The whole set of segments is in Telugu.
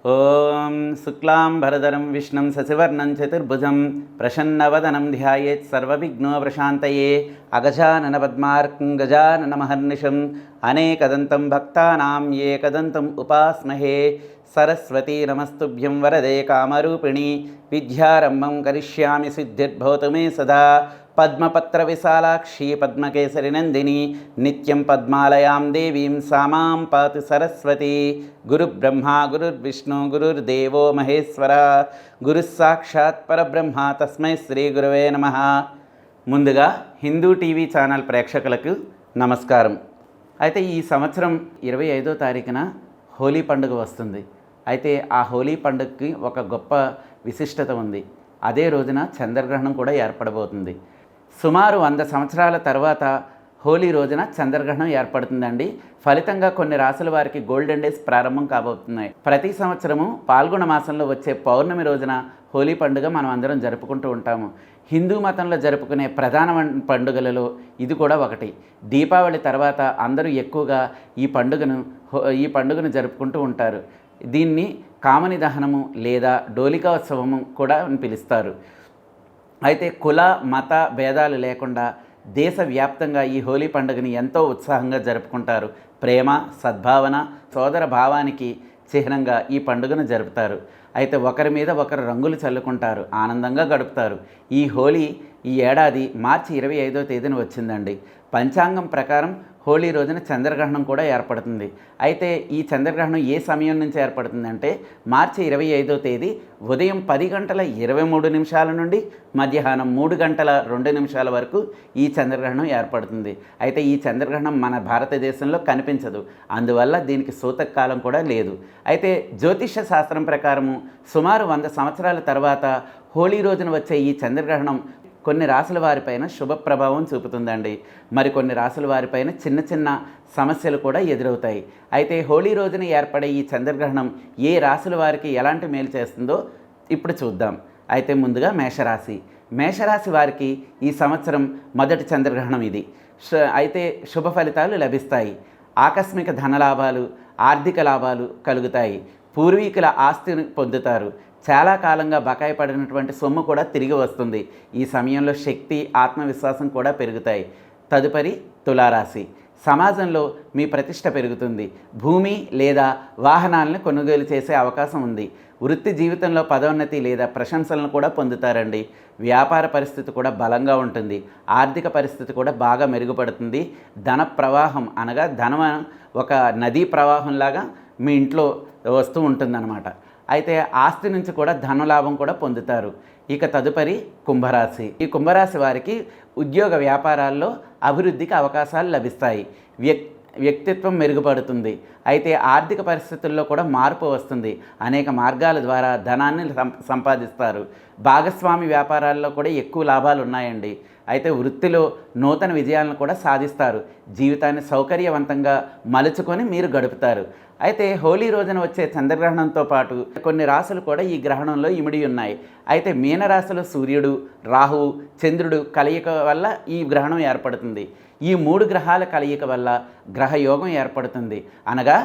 ఓం శుక్లాంబరధరం విష్ణుం శశివర్ణం చతుర్భుజం ప్రసన్నవదనం ధ్యాయేత్ సర్వవిఘ్నోపశాంతయే అగజానన పద్మార్కం గజానన మహర్నిశం అనేకదంతం భక్తానాం ఏకదంతం ఉపాస్మహే. సరస్వతీ నమస్తుభ్యం వరదే కామరూపిణి విద్యారంభం కరిష్యామి సిద్ధిర్భవతు మే సదా. పద్మపత్ర విశాలాక్షి పద్మకేసరి నందిని నిత్యం పద్మాలయాం దేవీం సామాం పాతు సరస్వతి. గురుబ్రహ్మ గురుర్విష్ణు గురుర్దేవో మహేశ్వర గురుస్సాక్షాత్ పరబ్రహ్మ తస్మై శ్రీ గురవే నమః. ముందుగా హిందూ టీవీ ఛానల్ ప్రేక్షకులకు నమస్కారం. అయితే ఈ సంవత్సరం 25వ తారీఖున హోలీ పండుగ వస్తుంది. అయితే ఆ హోలీ పండుగకి ఒక గొప్ప విశిష్టత ఉంది. అదే రోజున చంద్రగ్రహణం కూడా ఏర్పడబోతుంది. సుమారు 100 సంవత్సరాల తర్వాత హోలీ రోజున చంద్రగ్రహణం ఏర్పడుతుందండి. ఫలితంగా కొన్ని రాసుల వారికి గోల్డెన్ డేస్ ప్రారంభం కాబోతున్నాయి. ప్రతి సంవత్సరము పాల్గొన మాసంలో వచ్చే పౌర్ణమి రోజున హోలీ పండుగ మనం అందరం జరుపుకుంటూ ఉంటాము. హిందూ మతంలో జరుపుకునే ప్రధాన పండుగలలో ఇది కూడా ఒకటి. దీపావళి తర్వాత అందరూ ఎక్కువగా ఈ పండుగను జరుపుకుంటూ ఉంటారు. దీన్ని కామని దహనము లేదా డోలికా ఉత్సవము కూడా అని పిలుస్తారు. అయితే కుల మత భేదాలు లేకుండా దేశవ్యాప్తంగా ఈ హోలీ పండుగని ఎంతో ఉత్సాహంగా జరుపుకుంటారు. ప్రేమ, సద్భావన, సోదర భావానికి చిహ్నంగా ఈ పండుగను జరుపుతారు. అయితే ఒకరి మీద ఒకరు రంగులు చల్లుకుంటారు, ఆనందంగా గడుపుతారు. ఈ హోలీ ఈ ఏడాది మార్చి 25వ తేదీన వచ్చిందండి. పంచాంగం ప్రకారం హోలీ రోజున చంద్రగ్రహణం కూడా ఏర్పడుతుంది. అయితే ఈ చంద్రగ్రహణం ఏ సమయం నుంచి ఏర్పడుతుందంటే మార్చి 25వ తేదీ ఉదయం 10:23 నుండి మధ్యాహ్నం 3:02 వరకు ఈ చంద్రగ్రహణం ఏర్పడుతుంది. అయితే ఈ చంద్రగ్రహణం మన భారతదేశంలో కనిపించదు. అందువల్ల దీనికి సూతకాలం కూడా లేదు. అయితే జ్యోతిష శాస్త్రం ప్రకారము సుమారు 100 సంవత్సరాల తర్వాత హోలీ రోజున వచ్చే ఈ చంద్రగ్రహణం కొన్ని రాసుల వారిపైన శుభ ప్రభావం చూపుతుందండి. మరి కొన్ని రాసుల వారిపైన చిన్న చిన్న సమస్యలు కూడా ఎదురవుతాయి. అయితే హోలీ రోజున ఏర్పడే ఈ చంద్రగ్రహణం ఏ రాసుల వారికి ఎలాంటి మేలు చేస్తుందో ఇప్పుడు చూద్దాం. అయితే ముందుగా మేషరాశి వారికి ఈ సంవత్సరం మొదటి చంద్రగ్రహణం ఇది. అయితే శుభ ఫలితాలు లభిస్తాయి. ఆకస్మిక ధనలాభాలు, ఆర్థిక లాభాలు కలుగుతాయి. పూర్వీకుల ఆస్తిని పొందుతారు. చాలా కాలంగా బకాయి పడినటువంటి సొమ్ము కూడా తిరిగి వస్తుంది. ఈ సమయంలో శక్తి, ఆత్మవిశ్వాసం కూడా పెరుగుతాయి. తదుపరి తులారాశి. సమాజంలో మీ ప్రతిష్ట పెరుగుతుంది. భూమి లేదా వాహనాలను కొనుగోలు చేసే అవకాశం ఉంది. వృత్తి జీవితంలో పదోన్నతి లేదా ప్రశంసలను కూడా పొందుతారండి. వ్యాపార పరిస్థితి కూడా బలంగా ఉంటుంది. ఆర్థిక పరిస్థితి కూడా బాగా మెరుగుపడుతుంది. ధన ప్రవాహం అనగా ధనం ఒక నదీ ప్రవాహంలాగా మీ ఇంట్లో వస్తూ ఉంటుందన్నమాట. అయితే ఆస్తి నుంచి కూడా ధనలాభం కూడా పొందుతారు. ఇక తదుపరి కుంభరాశి. ఈ కుంభరాశి వారికి ఉద్యోగ వ్యాపారాల్లో అభివృద్ధికి అవకాశాలు లభిస్తాయి. వ్యక్తిత్వం మెరుగుపడుతుంది. అయితే ఆర్థిక పరిస్థితుల్లో కూడా మార్పు వస్తుంది. అనేక మార్గాల ద్వారా ధనాన్ని సంపాదిస్తారు. భాగస్వామి వ్యాపారాల్లో కూడా ఎక్కువ లాభాలు ఉన్నాయండి. అయితే వృత్తిలో నూతన విజయాలను కూడా సాధిస్తారు. జీవితాన్ని సౌకర్యవంతంగా మలుచుకొని మీరు గడుపుతారు. అయితే హోలీ రోజున వచ్చే చంద్రగ్రహణంతో పాటు కొన్ని రాశులు కూడా ఈ గ్రహణంలో ఇమిడి ఉన్నాయి. అయితే మీనరాశిలో సూర్యుడు, రాహువు, చంద్రుడు కలయిక వల్ల ఈ గ్రహణం ఏర్పడుతుంది. ఈ 3 గ్రహాల కలయిక వల్ల గ్రహయోగం ఏర్పడుతుంది. అనగా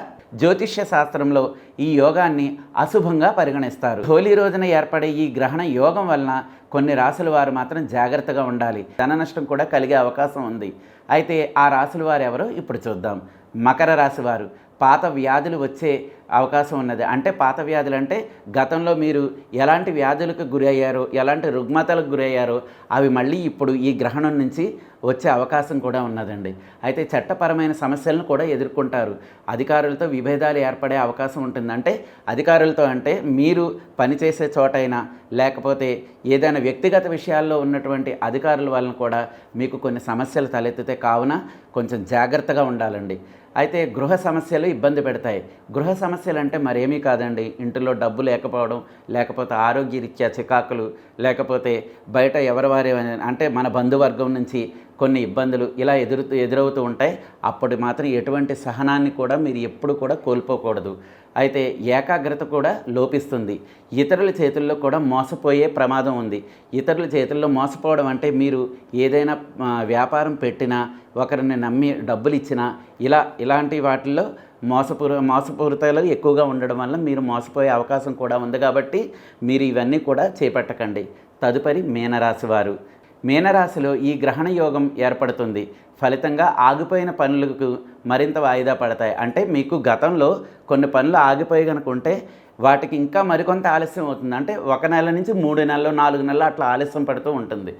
జ్యోతిష్య శాస్త్రంలో ఈ యోగాన్ని అశుభంగా పరిగణిస్తారు. హోలీ రోజున ఏర్పడే ఈ గ్రహణ యోగం వలన కొన్ని రాశుల వారు మాత్రం జాగ్రత్తగా ఉండాలి. ధన నష్టం కూడా కలిగే అవకాశం ఉంది. అయితే ఆ రాశుల వారు ఎవరో ఇప్పుడు చూద్దాం. మకర రాశి వారు. పాత వ్యాధులు వచ్చే అవకాశం ఉన్నది. అంటే పాత వ్యాధులు అంటే గతంలో మీరు ఎలాంటి వ్యాధులకు గురయ్యారో, ఎలాంటి రుగ్మతలకు గురయ్యారో అవి మళ్ళీ ఇప్పుడు ఈ గ్రహణం నుంచి వచ్చే అవకాశం కూడా ఉన్నదండి. అయితే చట్టపరమైన సమస్యలను కూడా ఎదుర్కొంటారు. అధికారులతో విభేదాలు ఏర్పడే అవకాశం ఉంటుంది. అంటే అధికారులతో అంటే మీరు పనిచేసే చోటైనా లేకపోతే ఏదైనా వ్యక్తిగత విషయాల్లో ఉన్నటువంటి అధికారుల వలన కూడా మీకు కొన్ని సమస్యలు తలెత్తితే కావున కొంచెం జాగ్రత్తగా ఉండాలండి. అయితే గృహ సమస్యలు ఇబ్బంది పెడతాయి. గృహ సమస్యలు అంటే మరేమీ కాదండి. ఇంటిలో డబ్బు లేకపోవడం, లేకపోతే ఆరోగ్యరీత్యా చికాకులు, లేకపోతే బయట ఎవరి అంటే మన బంధువర్గం నుంచి కొన్ని ఇబ్బందులు ఇలా ఎదురవుతూ ఉంటాయి. అప్పుడు మాత్రం ఎటువంటి సహనాన్ని కూడా మీరు ఎప్పుడు కూడా కోల్పోకూడదు. అయితే ఏకాగ్రత కూడా లోపిస్తుంది. ఇతరుల చేతుల్లో కూడా మోసపోయే ప్రమాదం ఉంది. ఇతరుల చేతుల్లో మోసపోవడం అంటే మీరు ఏదైనా వ్యాపారం పెట్టినా, ఒకరిని నమ్మి డబ్బులు ఇచ్చినా ఇలాంటి వాటిల్లో మోసపూరితాలు ఎక్కువగా ఉండడం వల్ల మీరు మోసపోయే అవకాశం కూడా ఉంది కాబట్టి మీరు ఇవన్నీ కూడా చేపట్టకండి. తదుపరి మీనరాశి వారు. మీనరాశిలో ఈ గ్రహణ యోగం ఏర్పడుతుంది. ఫలితంగా ఆగిపోయిన పనులకు మరింత వాయిదా పడతాయి. అంటే మీకు గతంలో కొన్ని పనులు ఆగిపోయి కనుక ఉంటే వాటికి ఇంకా మరికొంత ఆలస్యం అవుతుంది. అంటే 1 నెల నుంచి 3 నెలలు 4 నెలలు అట్లా ఆలస్యం పడుతూ ఉంటుంది.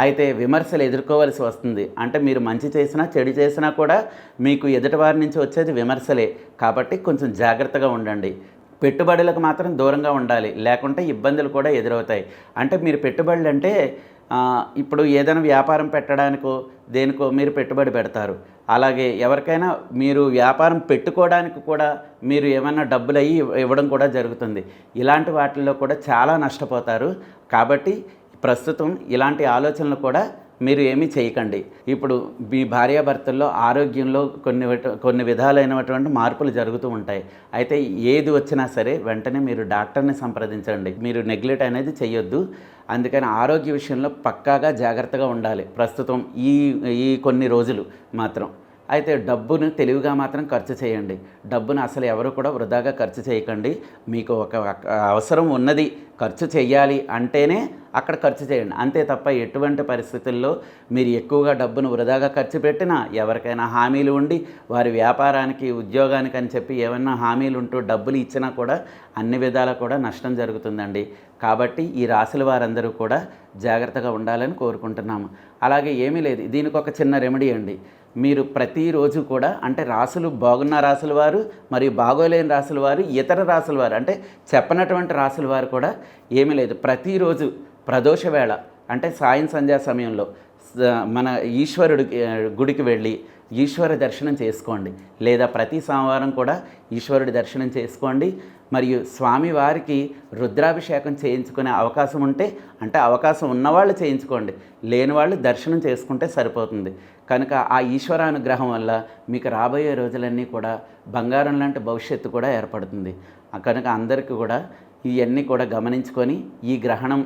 అయితే విమర్శలు ఎదుర్కోవాల్సి వస్తుంది. అంటే మీరు మంచి చేసినా చెడు చేసినా కూడా మీకు ఎదుటివారి నుంచి వచ్చేది విమర్శలే. కాబట్టి కొంచెం జాగ్రత్తగా ఉండండి. పెట్టుబడులకు మాత్రం దూరంగా ఉండాలి, లేకుంటే ఇబ్బందులు కూడా ఎదురవుతాయి. అంటే మీరు పెట్టుబడులు అంటే ఇప్పుడు ఏదైనా వ్యాపారం పెట్టడానికో దేనికో మీరు పెట్టుబడి పెడతారు. అలాగే ఎవరికైనా మీరు వ్యాపారం పెట్టుకోవడానికి కూడా మీరు ఏమైనా డబ్బులు అయ్యి ఇవ్వడం కూడా జరుగుతుంది. ఇలాంటి వాటిల్లో కూడా చాలా నష్టపోతారు. కాబట్టి ప్రస్తుతం ఇలాంటి ఆలోచనలు కూడా మీరు ఏమీ చేయకండి. ఇప్పుడు మీ భార్యాభర్తల్లో ఆరోగ్యంలో కొన్ని విధాలైనటువంటి మార్పులు జరుగుతూ ఉంటాయి. అయితే ఏది వచ్చినా సరే వెంటనే మీరు డాక్టర్ని సంప్రదించండి. మీరు నెగ్లెక్ట్ అనేది చేయొద్దు. అందుకని ఆరోగ్య విషయంలో పక్కాగా జాగ్రత్తగా ఉండాలి ప్రస్తుతం ఈ కొన్ని రోజులు మాత్రం. అయితే డబ్బును తెలివిగా మాత్రం ఖర్చు చేయండి. డబ్బును అసలు ఎవరు కూడా వృధాగా ఖర్చు చేయకండి. మీకు ఒక అవసరం ఉన్నది ఖర్చు చేయాలి అంటేనే అక్కడ ఖర్చు చేయండి. అంతే తప్ప ఎటువంటి పరిస్థితుల్లో మీరు ఎక్కువగా డబ్బును వృధాగా ఖర్చు పెట్టినా, ఎవరికైనా హామీలు ఉండి వారి వ్యాపారానికి ఉద్యోగానికి అని చెప్పి ఏమైనా హామీలు ఉంటూ డబ్బులు ఇచ్చినా కూడా అన్ని విధాలా కూడా నష్టం జరుగుతుందండి. కాబట్టి ఈ రాశుల వారందరూ కూడా జాగ్రత్తగా ఉండాలని కోరుకుంటున్నాము. అలాగే ఏమీ లేదు, దీనికి ఒక చిన్న రెమెడీ అండి. మీరు ప్రతిరోజు కూడా అంటే రాసులు బాగున్న రాసుల వారు మరియు బాగోలేని రాసుల వారు, ఇతర రాసుల వారు అంటే చెప్పనటువంటి రాసుల వారు కూడా ఏమీ లేదు, ప్రతిరోజు ప్రదోష వేళ అంటే సాయం సంధ్యా సమయంలో మన ఈశ్వరుడికి గుడికి వెళ్ళి ఈశ్వర దర్శనం చేసుకోండి. లేదా ప్రతి సోమవారం కూడా ఈశ్వరుడి దర్శనం చేసుకోండి. మరియు స్వామివారికి రుద్రాభిషేకం చేయించుకునే అవకాశం ఉంటే అంటే అవకాశం ఉన్నవాళ్ళు చేయించుకోండి, లేని వాళ్ళు దర్శనం చేసుకుంటే సరిపోతుంది. కనుక ఆ ఈశ్వరానుగ్రహం వల్ల మీకు రాబోయే రోజులన్నీ కూడా బంగారం లాంటి భవిష్యత్తు కూడా ఏర్పడుతుంది. కనుక అందరికీ కూడా ఇవన్నీ కూడా గమనించుకొని ఈ గ్రహణం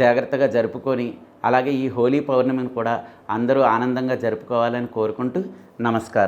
జాగ్రత్తగా జరుపుకొని అలాగే ఈ హోలీ పౌర్ణమిని కూడా అందరూ ఆనందంగా జరుపుకోవాలని కోరుకుంటూ నమస్కారం.